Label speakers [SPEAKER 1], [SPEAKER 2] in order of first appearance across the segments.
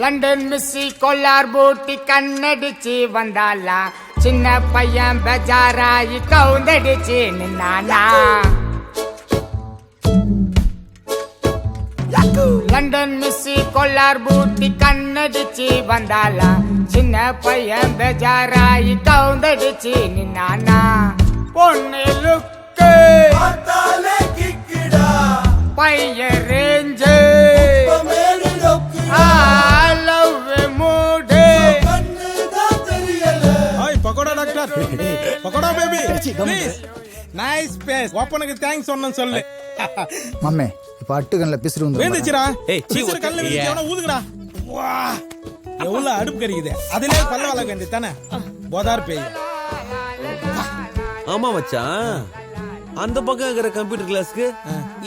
[SPEAKER 1] London மிஸ்ஸி கொல்லார் பூட்டி கண்ணடிச்சு வந்தாலா, சின்ன பையன் பெஜாராயி கவுந்தடிச்சு நின்னானா. லண்டன் மிஸ்ஸி கொல்லார் பூட்டி கண்ணடிச்சு வந்தாலா, சின்ன பையன் பெஜாராயி கவுந்தடிச்சு நின்னானா. பொண்ணு லுக்கு பையன் range
[SPEAKER 2] pakoda baby please nice face ஓப்பனுக்கு தேங்க்ஸ் சொன்னேன்னு சொல்லு.
[SPEAKER 3] மம்மே இப்ப அட்டுகன்ல பிசுறு வந்து
[SPEAKER 2] வேந்துச்சுடா. ஏய் பிசுறு கல்ல வீச்சவன ஊதுங்கடா. வா எவ்வளவு அடுப்பு கறிக்குது. அதிலே பல்ல வள வேண்டிய தானே போதார் பேய்.
[SPEAKER 4] ஆமா மச்சான், அந்த பக்கம் இருக்கிற கம்ப்யூட்டர் கிளாஸ்க்கு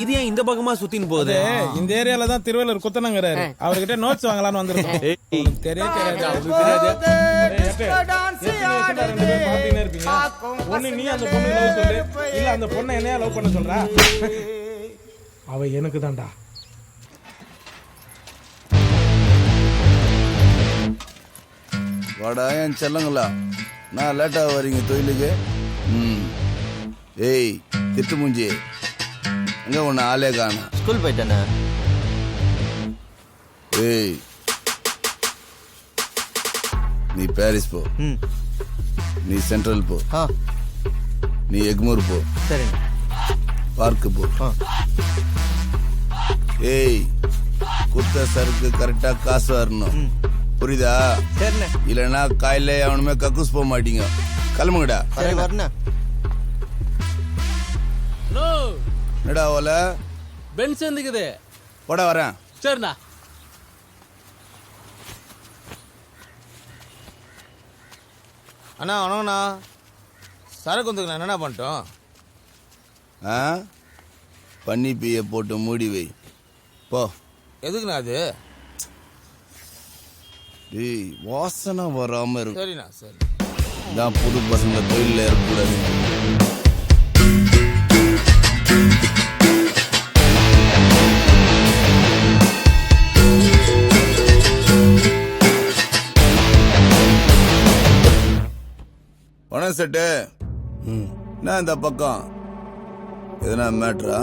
[SPEAKER 4] இது ஏன் இந்த பக்கமா சுத்தின்னு போகுது?
[SPEAKER 2] இந்த ஏரியால தான் திருவள்ளூர் குத்தனங்கறாரு. அவர்கிட்ட நோட்ஸ் வாங்கலாம்னு வந்திருக்கோம். ஒண்ணு நீ அந்த பொண்ணு லவ் சொல்லு, இல்ல அந்த பொண்ணை என்னையா லவ் பண்ண சொல்றா? அவ எனக்கு தான்டா.
[SPEAKER 5] வாடா என் செல்லங்களா, நான் லேட்டா வரீங்க தொழிலுக்கு. ஏய் திட்டு மூஞ்சி, எங்க உன்ன ஆளே காண?
[SPEAKER 4] ஸ்கூல் போயிட்டானே.
[SPEAKER 5] ஏய் நீ பாரிஸ் போ, நீ சென்ட்ரல் போ, நீ எக்மூர் போ, பார்க்கு போ. ஏய் குத்த சருக்கு கரெக்டா காசு வரணும், புரியுதா? இல்லைன்னா காயில அவனுமே கக்கூஸ் போக மாட்டீங்க. கிளம்புங்கடா. என்னடா ஓல
[SPEAKER 6] பென்ஸ் எந்துக்குது
[SPEAKER 5] போட வரேன்.
[SPEAKER 6] சரிண்ணா.
[SPEAKER 7] அண்ணா வணக்கண்ணா. சரக்கு வந்துக்குண்ணா, என்னண்ணா பண்ணிட்டோம்?
[SPEAKER 5] பன்னி பீய போட்டு மூடி வை போ.
[SPEAKER 7] எதுக்குண்ணா அது?
[SPEAKER 5] ஏய் வாசனை வராம இருக்கு.
[SPEAKER 7] சரிண்ணா சரி.
[SPEAKER 5] நான் புது பசங்க தொழில இருக்கக்கூடாது. பணம் செட்டு நான் இந்த பக்கம் எதனா மேட்ரா?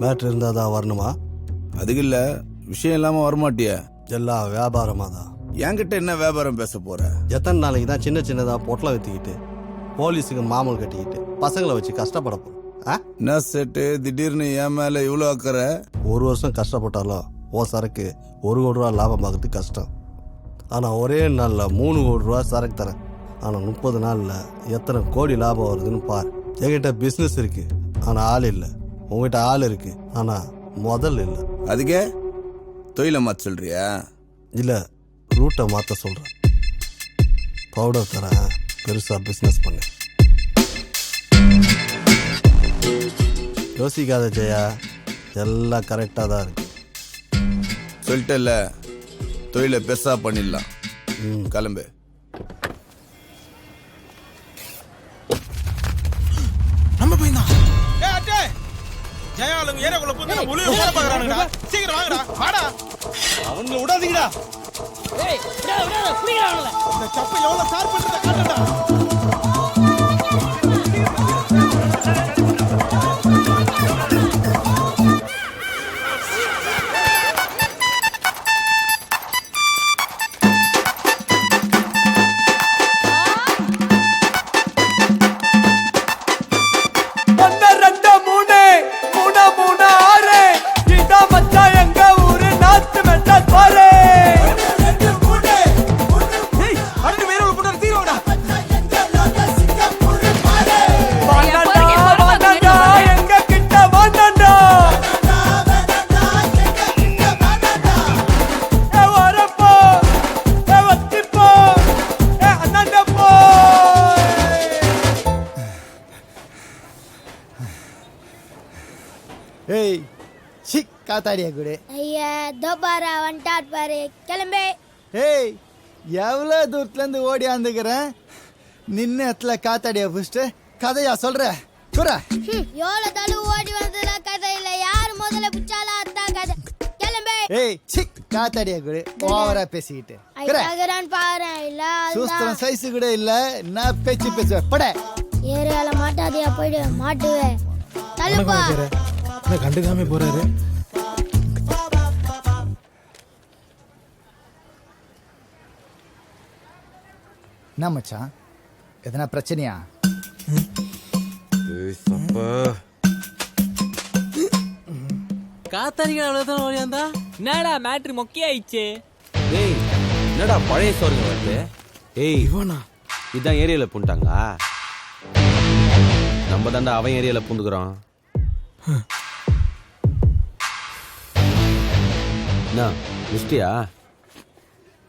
[SPEAKER 8] மேட்ரு இருந்தா தான் வரணுமா?
[SPEAKER 5] அதுக்கு இல்ல, விஷயம் இல்லாம வரமாட்டிய.
[SPEAKER 8] எல்லாம் வியாபாரமா தான்.
[SPEAKER 5] என்கிட்ட என்ன வியாபாரம் பேச போற?
[SPEAKER 8] எத்தனை நாளைக்கு தான் சின்ன சின்னதா பொட்டலை வித்துக்கிட்டு போலீஸுக்கு மாமூல் கட்டிக்கிட்டு பசங்களை வச்சு கஷ்டப்பட போறோம்?
[SPEAKER 5] என்ன செட்டு திடீர்னு என் மேல இவ்வளவு அக்கறை?
[SPEAKER 8] ஒரு வருஷம் கஷ்டப்பட்டாலும் ஓ சரக்கு 1 கோடி ரூபா லாபம் பார்க்கறது கஷ்டம். ஆனா ஒரே நாள்ல 3 கோடி ரூபா சரக்கு தரேன். ஆனா 30 நாள்ல எத்தனை கோடி லாபம் வருதுன்னு பாரு. என்கிட்ட பிசினஸ் இருக்கு ஆனா ஆள் இல்லை. உங்ககிட்ட ஆள் இருக்கு ஆனா முதல் இல்லை.
[SPEAKER 5] அதுக்கே தொழிலை மாற்ற சொல்றியா?
[SPEAKER 8] இல்ல ரூட்டை மாற்ற சொல்றேன். பவுடர் தரேன், பெருசா பிசினஸ் பண்ணு. யோசிக்காத ஜெயா, எல்லாம் கரெக்டா தான் இருக்கு.
[SPEAKER 5] சொல்லிட்டல, தொழிலை பெருசா பண்ணிடலாம். கிளம்பு.
[SPEAKER 2] நம்ம பையனா? ஏய் அட்டே, ஜெயாலும் ஏரியாக்குள்ள போய் முழுவே போற பாக்குறானுடா. சீக்கிரம் வாங்கடா, வாடா. அவங்கள விடாதீங்கடா.
[SPEAKER 6] ஏய் விடாத புடிங்கடா அவங்கள.
[SPEAKER 2] இந்த சப்ப எவ்வளவு ஷார்ப் பண்றத காட்டுடா.
[SPEAKER 3] காத்தாடியா கொடு.
[SPEAKER 9] ஐயா தோபாரா வந்துட்டார் பாரு, கிளம்பே.
[SPEAKER 3] ஏய், எவ்வளோ தூரத்துலேருந்து ஓடியாந்துக்கிறேன், நின்ன இடத்துல காத்தாடியா புடிச்சிட்டு கதையா சொல்ற குற.
[SPEAKER 9] எவ்வளோ தள்ளு ஓடி வந்ததுல கதை இல்லை, யாரு முதல்ல பிடிச்சாலும் அதுதான் கதை. கிளம்பே.
[SPEAKER 3] ஏய் சி, காத்தாடியா கொடு, ஓவரா பேசிக்கிட்டு குற.
[SPEAKER 9] ஐயாகிறான் பாரு, இல்ல
[SPEAKER 3] சூஸ்திரம் சைஸு கூட இல்ல, நான் பேச்சு பேசுவேன் பட.
[SPEAKER 9] ஏரியால மாட்டாதையா, போயிடு மாட்டுவேன். தள்ளுப்பா.
[SPEAKER 2] கண்டுக்காம போறாரு.
[SPEAKER 3] என்ன மச்சான், எதனா பிரச்சனையா?
[SPEAKER 6] காத்தாடிக்கு அவ்வளவுதான் ஓடியாந்தா.
[SPEAKER 1] என்னடா மேட்ரு மொக்கையாயிடுச்சு.
[SPEAKER 4] ஏய் என்னடா பழைய சோறுங்க வருது? ஏய்
[SPEAKER 2] இவனா
[SPEAKER 4] இதான் ஏரியால பூண்டாங்களா? நம்ம தாண்டா அவன் ஏரியால பூந்துக்கிறோம். என்ன மிஸ்டியா?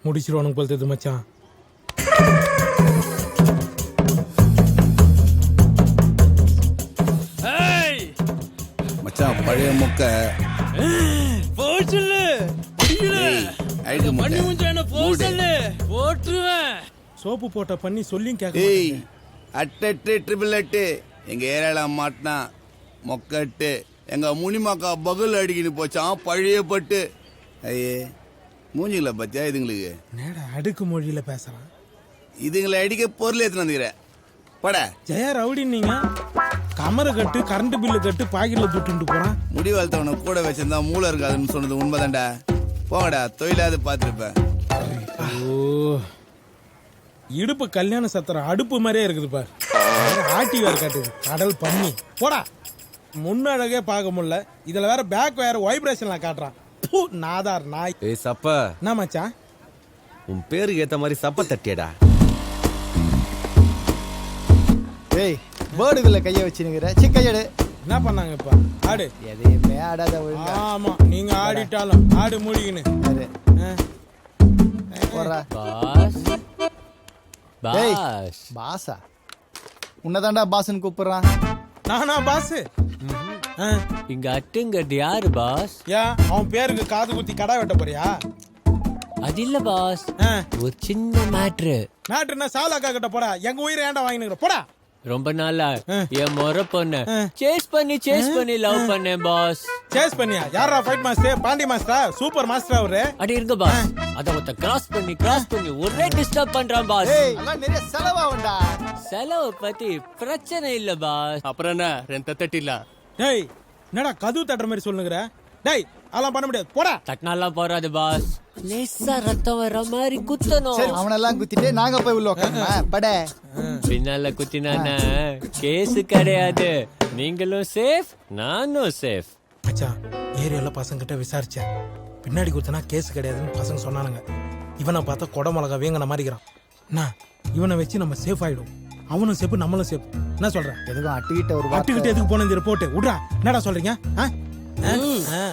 [SPEAKER 2] முடிச்சிருவானுங்க போல தெரியுது மச்சான்.
[SPEAKER 5] மச்சான் பழைய முக்க
[SPEAKER 6] போச்சுல்லு
[SPEAKER 5] ஏய், அழுக்கு
[SPEAKER 6] பண்ணி
[SPEAKER 5] முட்டை.
[SPEAKER 6] முடிஞ்ச என்ன போச்சல்லு போட்டுருவேன்.
[SPEAKER 2] சோப்பு போட்ட பண்ணி சொல்லியும் கேட்க
[SPEAKER 5] ஏய் அட்டெட்டு ட்ரிபிள் எட்டு எங்க ஏரியால மாட்டினா மொக்கட்டு எங்க முனிமாக்கா பகுல் அடிக்கிட்டு போச்சான் பழைய பட்டு. ஐயே மூஞ்சிங்கள பத்தியா இதுங்களுக்கு?
[SPEAKER 2] நேடா அடுக்கு மொழியில பேசுறான்.
[SPEAKER 5] இதுங்களை அடிக்க பொருள் எடுத்துன்னு வந்துக்கிறேன் பட.
[SPEAKER 2] ஜெயா ரவுடி, நீங்க கமரை கட்டு, கரண்ட் பில்லு கட்டு, பாக்கெட்ல துட்டு போறான்.
[SPEAKER 5] முடி வளர்த்தவனை கூட வச்சிருந்தா மூளை இருக்காதுன்னு சொன்னது உண்மைதான்டா. போங்கடா, தொழிலாவது பார்த்துருப்பேன்.
[SPEAKER 2] ஓ, இடுப்பு கல்யாண சத்திரம் அடுப்பு மாதிரியே இருக்குது பாரு. ஆட்டி வேற காட்டுது, கடல் பண்ணி போடா. முன்னழகே பார்க்க முடியல, இதுல வேற பேக் வேற வைப்ரேஷன்ல காட்டுறான். பூ, நாதார் நாய்.
[SPEAKER 4] ஏய் சப்ப,
[SPEAKER 2] என்ன மச்சான்?
[SPEAKER 4] உன் பேருக்கு ஏத்த மாதிரி சப்ப தட்டியடா.
[SPEAKER 3] ஏய், பேர்டுக்குள்ள கைய வச்சுனுங்கிற, சிக்கையடு.
[SPEAKER 2] என்ன பண்ணாங்க இப்ப? ஆடு
[SPEAKER 3] எதையுமே ஆடாத ஒழுங்கா.
[SPEAKER 2] ஆமா, நீங்க ஆடிட்டாலும் ஆடு மூடிக்கின்னு.
[SPEAKER 3] சரி, போறா. ஏய், பாஸா? உன்னதாண்டா பாஸ்ன்னு கூப்பிடுறான்.
[SPEAKER 2] நானா பாஸ்?
[SPEAKER 6] இங்க அட்டுங்கிறது யாரு பாஸ்?
[SPEAKER 2] ஏன் அவன் பேருக்கு காது குத்தி கடை வெட்ட போறியா?
[SPEAKER 6] அது இல்ல பாஸ், ஒரு சின்ன மேட்ரு.
[SPEAKER 2] மேட்ருன்னா சாலாக்கா கிட்ட போடா. எங்க உயிரை ஏன்டா வாங்கினுக்கிற? போடா.
[SPEAKER 6] ரொம்ப நாளா என் முறை பொண்ணு சேஸ் பண்ணி லவ் பண்ணேன் பாஸ்.
[SPEAKER 2] சேஸ் பண்ணியா? யாரா fight master? Pandi master, super master அவரு.
[SPEAKER 6] அடி இருங்க பாஸ், அத ஒருத்த கிராஸ் பண்ணி ஒரே டிஸ்டர்ப் பண்றான் பாஸ்.
[SPEAKER 3] ஏய், எல்லாம் நிறைய செலவாகும்டா.
[SPEAKER 6] செலவு பத்தி பிரச்சனை இல்ல பாஸ். அப்புறம் என்ன ரெண்டு தட்டில?
[SPEAKER 2] டேய், என்னடா கதவு தட்டுற மாதிரி சொல்லுங்கற? டேய், அதெல்லாம் பண்ண முடியாது, போடா.
[SPEAKER 6] தட்டினாலாம் போறாது பாஸ், லேசா ரத்தம் வர மாதிரி குத்தணும்.
[SPEAKER 3] சரி, அவனெல்லாம் குத்திட்டு நாங்க போய் உள்ள உட்காரணும் பட.
[SPEAKER 6] பின்னால குத்தினானா கேஸ் கிடையாது. நீங்களும் சேஃப், நானும் சேஃப்.
[SPEAKER 2] மச்சான், ஏரியால பசங்க கிட்ட விசாரிச்சேன். பின்னாடி குத்தனா கேஸ் கிடையாதுன்னு பசங்க சொன்னானுங்க. இவனை பார்த்தா கொடை மிளகா வேங்கன மாதிரிக்கிறான். என்ன, இவனை வச்சு நம்ம சேஃப் ஆயிடும். அவனும் சேஃப், நம்மளும் சேஃப். என்ன சொல்ற?
[SPEAKER 3] எதுவும் அட்டுக்கிட்ட ஒரு
[SPEAKER 2] அட்டுக்கிட்ட எதுக்கு போன இந்த ரிப்போர்ட் விடுறா. என்னடா சொல்றீங்க?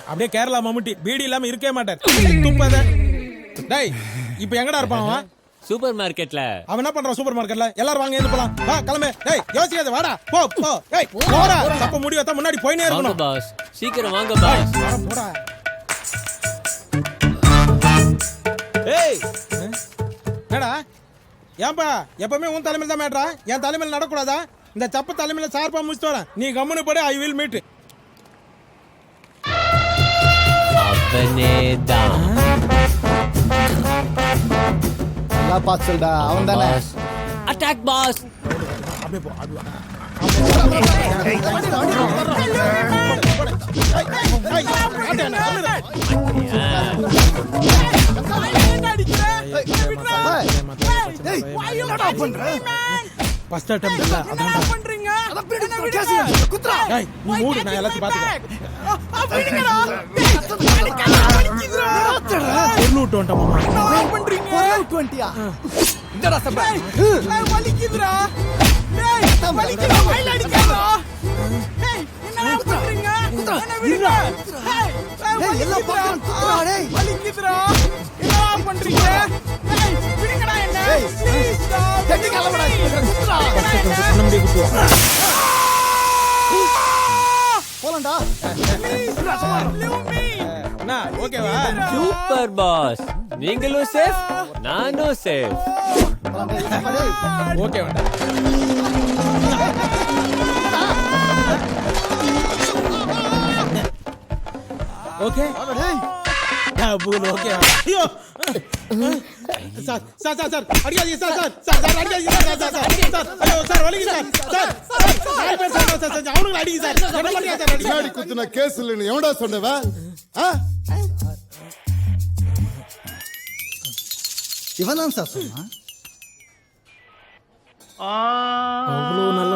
[SPEAKER 2] அப்படியே கேரளா மம்முட்டி பீடி இல்லாம இருக்கவே மாட்டார். துப்பாத. டேய், இப்ப எங்கடா இருப்பான் அவன்?
[SPEAKER 6] சூப்பர் மார்க்கெட்ல.
[SPEAKER 2] அவன் என்ன பண்றான் சூப்பர் மார்க்கெட்ல? எல்லாரும் வாங்க, எது போலாம். வா, கிளம்பு. டேய், யோசிக்காத, வாடா. போ போ. டேய், போடா. தப்ப முடி வந்தா முன்னாடி போயினே
[SPEAKER 6] வாங்க
[SPEAKER 2] இருக்கணும்.
[SPEAKER 6] பாஸ், சீக்கிரம் வாங்க பாஸ்.
[SPEAKER 2] போடா.
[SPEAKER 4] ஏய்
[SPEAKER 2] என்னடா ஏன்பா எப்பவுமே உன் தலைமையில தான் மேட்ரா? என் தலைமையில நடக்கூடாதா? இந்த சப்ப தலைமையில சார்பா முடிச்சுட்டு வரேன். நீ கம்முனு போடு, ஐ வில் மீட்.
[SPEAKER 6] அவனேதான்.
[SPEAKER 3] நல்லா பார்த்து சொல்டா, அவன் தானே.
[SPEAKER 6] Attack boss.
[SPEAKER 2] அப்படியே போ, அப்படியே வா. ஃபர்ஸ்ட் அட்டெம்ப்ட் இல்ல, அதான் பண்றீங்க. டேய், நீ மூடு, நான் எல்லாத்தையும் பாத்துக்கிறேன். பொருள் விட்டு வந்துட்டோம் மாமா.
[SPEAKER 3] பண்றீங்க 20யா?
[SPEAKER 1] இந்தடா சப்ப.
[SPEAKER 2] வலிக்குதுடா.
[SPEAKER 1] டேய், வலிக்குதா? கையில அடிக்காதடா. டேய், என்ன பண்றீங்க? என்ன விடுடா.
[SPEAKER 3] ஏய், எல்லாம் பாக்கறேன், குத்துறா டேய்.
[SPEAKER 1] வலிக்குதுடா. என்ன பண்றீங்க? டேய், விடுங்கடா என்ன. ப்ளீஸ் டா. கட்டி கலவடா. குத்துறா.
[SPEAKER 2] நம்மளே குத்துவோம்.
[SPEAKER 3] போலாம் வேணாம்டா.
[SPEAKER 2] அண்ணா ஓகேவா?
[SPEAKER 6] சூப்பர் பாஸ், நீங்களும் சேஃப், நானும் சேஃப்.
[SPEAKER 2] ஓகே வேண்டாம். Okay double okay. ஐயோ சார் சார் சார் சார் அடிக்காதீங்க சார் சார் சார் சார் அடிக்காதீங்க சார் சார் சார் சார் ஐயோ சார் வலிக்குது சார் சார் சார் நாலு பேர் சார் சார் சார் அவனுங்களை அடிங்க சார் என்ன பண்ணுங்க சார் அடிங்க.
[SPEAKER 10] பின்னாடி குத்துன கேஸ் இல்லைன்னு எவன்டா சொன்னவ?
[SPEAKER 3] இவன் தான் சார் சொன்னான்.
[SPEAKER 2] அவ்வளோ நல்ல